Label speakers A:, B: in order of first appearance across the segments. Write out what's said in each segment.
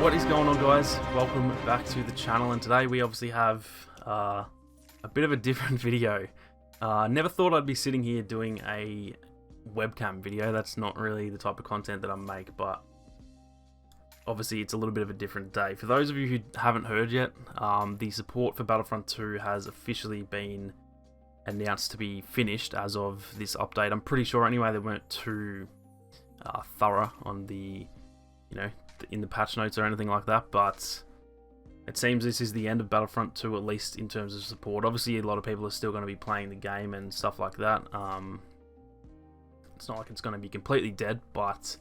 A: What is going on, guys? Welcome back to the channel, and today we obviously have a bit of a different video. Never thought I'd be sitting here doing a webcam video. That's not really the type of content that I make, but obviously it's a little bit of a different day. For those of you who haven't heard yet, the support for Battlefront 2 has officially been announced to be finished as of this update. I'm pretty sure anyway they weren't too thorough on the, in the patch notes or anything like that, but it seems this is the end of Battlefront 2, at least in terms of support. Obviously a lot of people are still going to be playing the game and stuff like that. It's not like it's going to be completely dead, but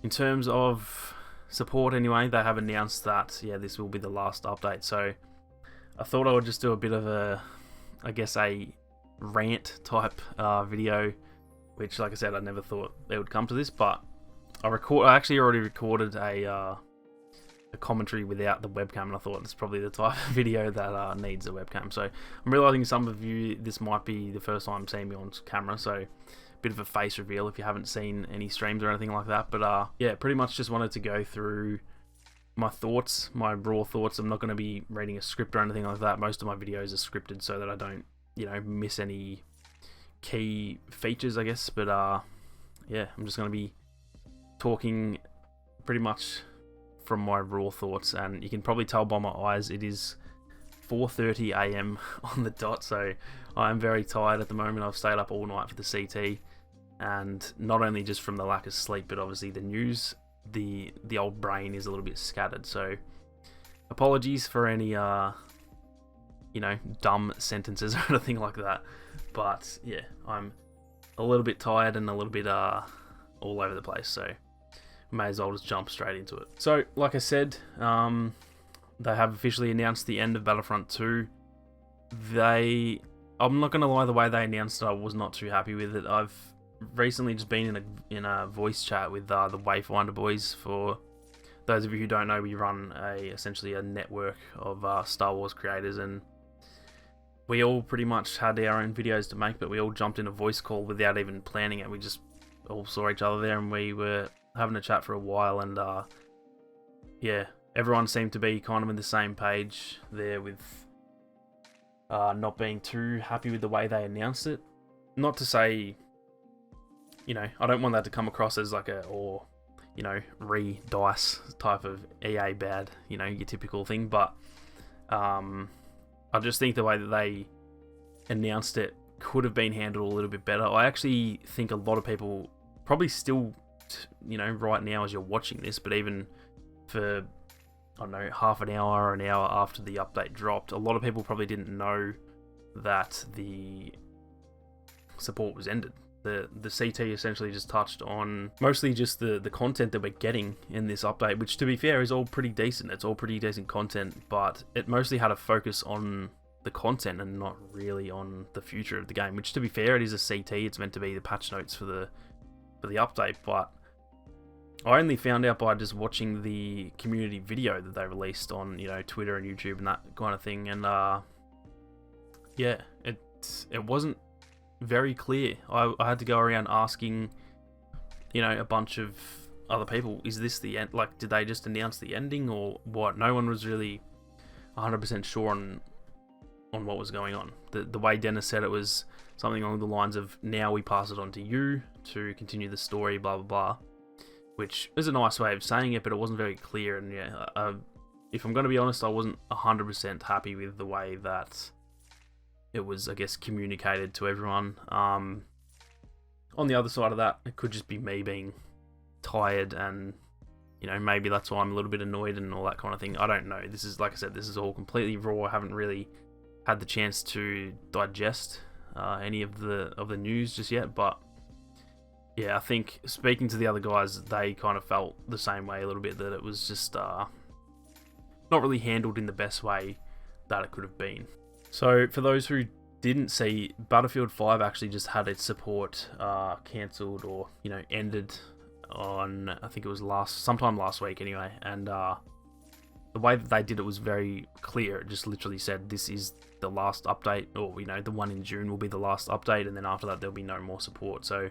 A: in terms of support anyway, they have announced that, yeah, this will be the last update. So I thought I would just do a bit of a, I guess, a rant type video, which, like I said, I never thought they would come to this, but I actually already recorded a commentary without the webcam, and I thought it's probably the type of video that needs a webcam. So I'm realizing some of you, this might be the first time seeing me on camera, so a bit of a face reveal if you haven't seen any streams or anything like that. But yeah, pretty much just wanted to go through my thoughts, my raw thoughts. I'm not going to be reading a script or anything like that. Most of my videos are scripted so that I don't, miss any key features, I guess. But yeah, I'm just going to be talking pretty much from my raw thoughts, and you can probably tell by my eyes it is 4:30 AM on the dot, so I am very tired at the moment. I've stayed up all night for the CT, and not only just from the lack of sleep, but obviously the news, the old brain is a little bit scattered, so apologies for any dumb sentences or anything like that. But yeah, I'm a little bit tired and a little bit all over the place, so may as well just jump straight into it. So, like I said, they have officially announced the end of Battlefront 2. I'm not going to lie, the way they announced it, I was not too happy with it. I've recently just been in a voice chat with the Wayfinder boys. For those of you who don't know, we run essentially a network of Star Wars creators, and we all pretty much had our own videos to make, but we all jumped in a voice call without even planning it. We just all saw each other there, and we were having a chat for a while, and yeah, everyone seemed to be kind of on the same page there with not being too happy with the way they announced it. Not to say, I don't want that to come across as like re-dice type of EA bad, your typical thing, but I just think the way that they announced it could have been handled a little bit better. I actually think a lot of people probably still, right now as you're watching this, but even for, I don't know, half an hour or an hour after the update dropped, a lot of people probably didn't know that the support was ended. The CT essentially just touched on mostly just the content that we're getting in this update, which, to be fair, is all pretty decent. It's all pretty decent content, but it mostly had a focus on the content and not really on the future of the game, which, to be fair, it is a CT. It's meant to be the patch notes for the update, but I only found out by just watching the community video that they released on, Twitter and YouTube and that kind of thing, and yeah, it wasn't very clear. I had to go around asking, a bunch of other people, is this the end? Like, did they just announce the ending or what? No one was really 100% sure on what was going on. The way Dennis said it was something along the lines of, now we pass it on to you to continue the story, blah blah blah, which is a nice way of saying it, but it wasn't very clear. And yeah, if I'm going to be honest, I wasn't 100% happy with the way that it was, I guess, communicated to everyone. On the other side of that, it could just be me being tired, and maybe that's why I'm a little bit annoyed and all that kind of thing. I don't know. This is, like I said, this is all completely raw. I haven't really had the chance to digest any of the news just yet, but yeah, I think speaking to the other guys, they kind of felt the same way a little bit, that it was just not really handled in the best way that it could have been. So for those who didn't see, Battlefield 5 actually just had its support cancelled, or ended on, I think it was sometime last week anyway, and the way that they did it was very clear. It just literally said, this is the last update, or the one in June will be the last update, and then after that there'll be no more support. So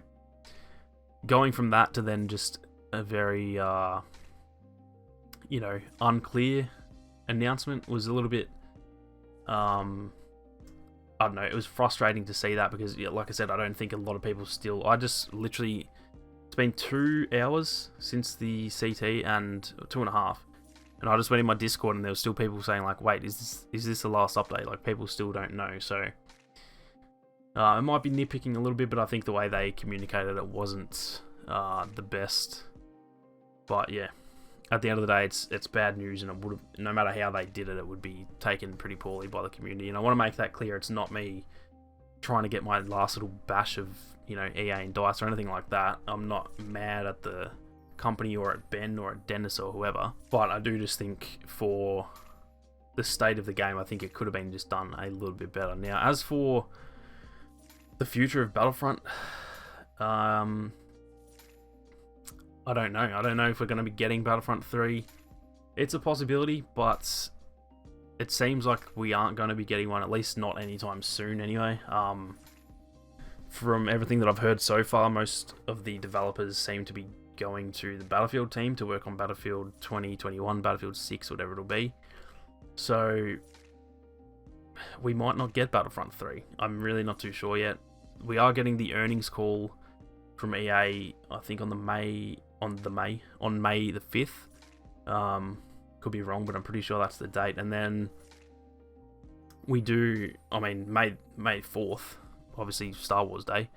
A: going from that to then just a very you know, unclear announcement was a little bit, I don't know, it was frustrating to see that because, yeah, like I said, I don't think a lot of people still, I just literally, it's been 2 hours since the CT and 2.5, and I just went in my Discord and there were still people saying like, wait, is this the last update? Like, people still don't know, so it might be nitpicking a little bit, but I think the way they communicated it wasn't the best. But yeah, at the end of the day, it's bad news, and it would have, no matter how they did it, it would be taken pretty poorly by the community. And I want to make that clear. It's not me trying to get my last little bash of, you know, EA and DICE or anything like that. I'm not mad at the company or at Ben or at Dennis or whoever, but I do just think for the state of the game, I think it could have been just done a little bit better. Now, as for the future of Battlefront, I don't know. I don't know if we're going to be getting Battlefront 3. It's a possibility, but it seems like we aren't going to be getting one, at least not anytime soon anyway. From everything that I've heard so far, most of the developers seem to be going to the Battlefield team to work on Battlefield 2021, Battlefield 6, whatever it'll be. So we might not get Battlefront 3. I'm really not too sure yet. We are getting the earnings call from EA, I think on May the 5th. Could be wrong, but I'm pretty sure that's the date. And then we do, I mean, May 4th, obviously Star Wars Day.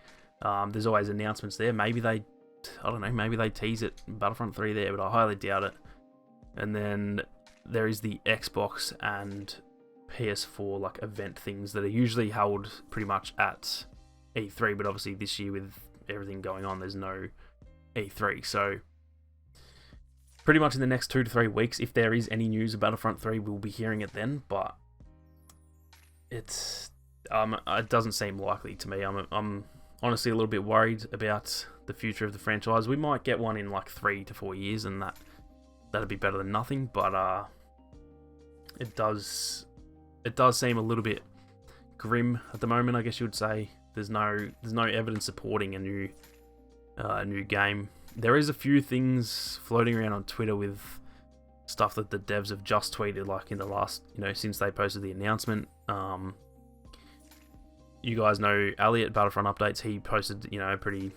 A: There's always announcements there. Maybe they, I don't know, maybe they tease it, Battlefront 3 there, but I highly doubt it. And then there is the Xbox and PS4 like event things that are usually held pretty much at E3, but obviously this year with everything going on, there's no E3. So pretty much in the next 2 to 3 weeks, if there is any news about Battlefront 3, we'll be hearing it then, but it doesn't seem likely to me. I'm honestly a little bit worried about the future of the franchise. We might get one in like 3 to 4 years, and that'd be better than nothing, but it does seem a little bit grim at the moment, I guess you would say. There's no evidence supporting a new game. There is a few things floating around on Twitter with stuff that the devs have just tweeted, like in the last, you know, since they posted the announcement. You guys know Ali at Battlefront Updates. He posted, you know, a pretty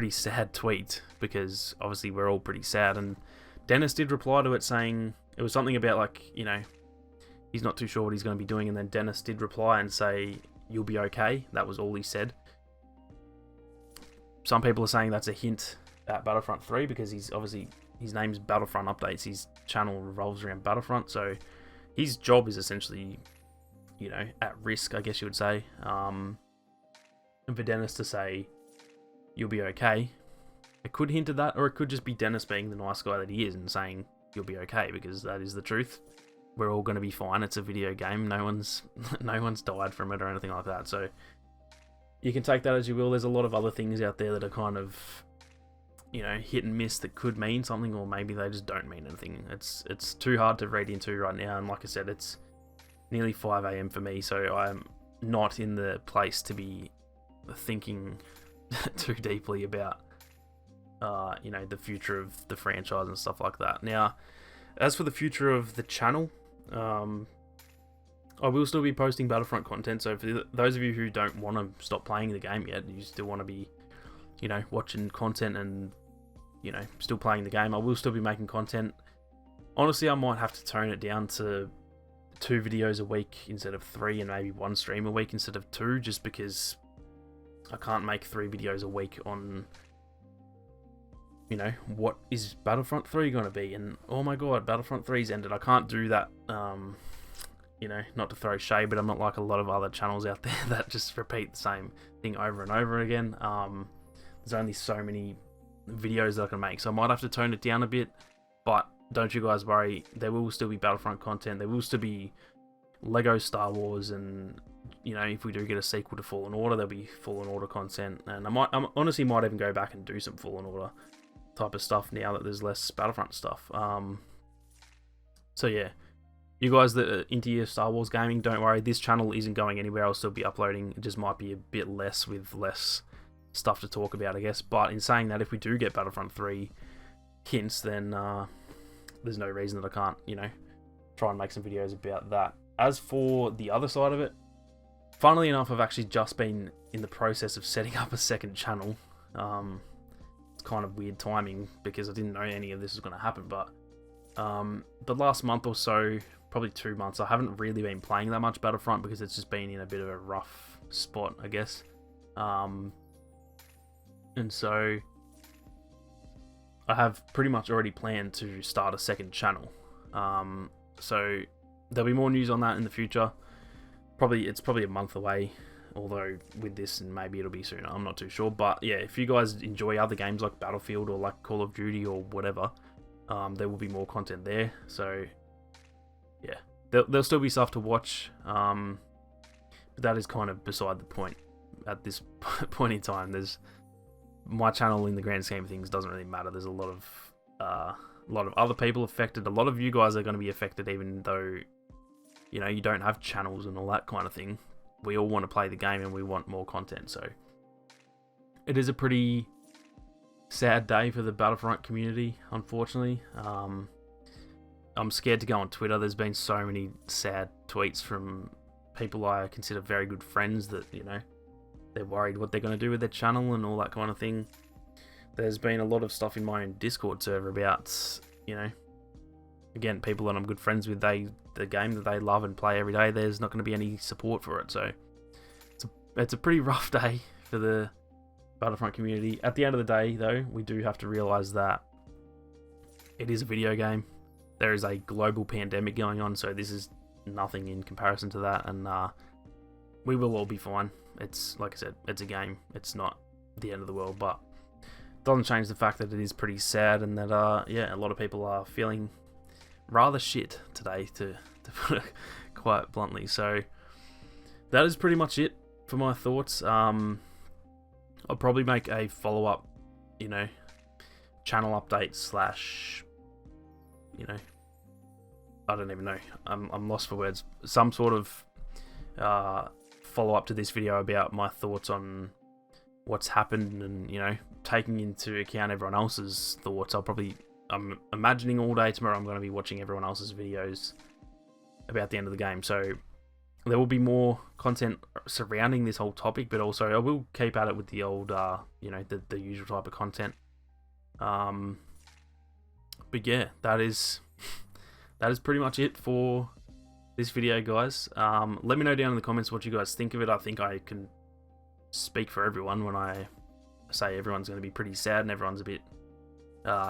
A: sad tweet because obviously we're all pretty sad. And Dennis did reply to it saying it was something about like, you know, he's not too sure what he's going to be doing. And then Dennis did reply and say, "You'll be okay." That was all he said. Some people are saying that's a hint at Battlefront 3 because he's obviously, his name's Battlefront Updates. His channel revolves around Battlefront, so his job is essentially, you know, at risk, I guess you would say. And for Dennis to say, "You'll be okay," it could hint at that, or it could just be Dennis being the nice guy that he is and saying, "You'll be okay," because that is the truth. We're all going to be fine. It's a video game. No one's died from it or anything like that. So you can take that as you will. There's a lot of other things out there that are kind of, you know, hit and miss that could mean something, or maybe they just don't mean anything. It's too hard to read into right now, and like I said, it's nearly 5 AM for me, so I'm not in the place to be thinking too deeply about, you know, the future of the franchise and stuff like that. Now, as for the future of the channel, I will still be posting Battlefront content, so for those of you who don't want to stop playing the game yet, you still want to be, you know, watching content and, you know, still playing the game, I will still be making content. Honestly, I might have to tone it down to 2 videos a week instead of 3, and maybe 1 stream a week instead of 2, just because I can't make 3 videos a week on, you know, what is Battlefront 3 going to be, and oh my god, Battlefront 3's ended. I can't do that, you know, not to throw shade, but I'm not like a lot of other channels out there that just repeat the same thing over and over again. There's only so many videos that I can make, so I might have to tone it down a bit, but don't you guys worry, there will still be Battlefront content, there will still be Lego Star Wars, and, you know, if we do get a sequel to Fallen Order, there'll be Fallen Order content, and I honestly might even go back and do some Fallen Order type of stuff now that there's less Battlefront stuff. So yeah, you guys that are into your Star Wars gaming, don't worry, this channel isn't going anywhere. I'll still be uploading, it just might be a bit less with less stuff to talk about, I guess. But in saying that, if we do get Battlefront 3 hints, then there's no reason that I can't, you know, try and make some videos about that. As for the other side of it, funnily enough, I've actually just been in the process of setting up a second channel. It's kind of weird timing because I didn't know any of this was going to happen, but the last month or so, probably 2 months, I haven't really been playing that much Battlefront because it's just been in a bit of a rough spot, I guess. And so I have pretty much already planned to start a second channel. So there'll be more news on that in the future. It's probably a month away, although with this and maybe it'll be sooner, I'm not too sure. But yeah, if you guys enjoy other games like Battlefield or like Call of Duty or whatever, there will be more content there. So yeah, there'll still be stuff to watch, but that is kind of beside the point at this point in time. My channel in the grand scheme of things doesn't really matter. There's a lot of other people affected. A lot of you guys are going to be affected, even though, you know, you don't have channels and all that kind of thing. We all want to play the game and we want more content. So it is a pretty sad day for the Battlefront community, unfortunately. I'm scared to go on Twitter. There's been so many sad tweets from people I consider very good friends that, you know, they're worried what they're going to do with their channel and all that kind of thing. There's been a lot of stuff in my own Discord server about, you know, again, people that I'm good friends with, the game that they love and play every day, there's not going to be any support for it. So it's a pretty rough day for the Battlefront community. At the end of the day, though, we do have to realize that it is a video game. There is a global pandemic going on, so this is nothing in comparison to that, and we will all be fine. It's, like I said, it's a game. It's not the end of the world, but it doesn't change the fact that it is pretty sad, and that yeah, a lot of people are feeling rather shit today, to put it quite bluntly. So that is pretty much it for my thoughts. I'll probably make a follow-up, you know, channel update slash, you know, I don't even know, I'm lost for words, some sort of follow-up to this video about my thoughts on what's happened, and, you know, taking into account everyone else's thoughts. I'm imagining all day tomorrow I'm going to be watching everyone else's videos about the end of the game. So there will be more content surrounding this whole topic, but also I will keep at it with the old, you know, the usual type of content. But yeah, that is pretty much it for this video, guys. Let me know down in the comments what you guys think of it. I think I can speak for everyone when I say everyone's going to be pretty sad and everyone's a bit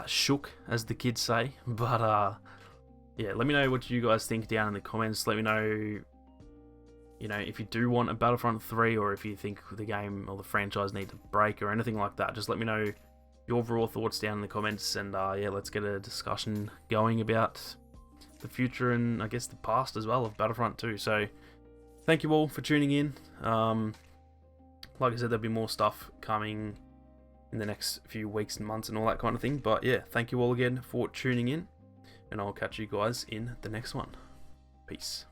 A: shook, as the kids say. But yeah, let me know what you guys think down in the comments. Let me know, you know, if you do want a Battlefront 3, or if you think the game or the franchise needs a break or anything like that. Just let me know your raw thoughts down in the comments, and yeah, let's get a discussion going about the future and I guess the past as well of Battlefront 2. So thank you all for tuning in. Like I said, there'll be more stuff coming in the next few weeks and months and all that kind of thing. But yeah, thank you all again for tuning in, and I'll catch you guys in the next one. Peace.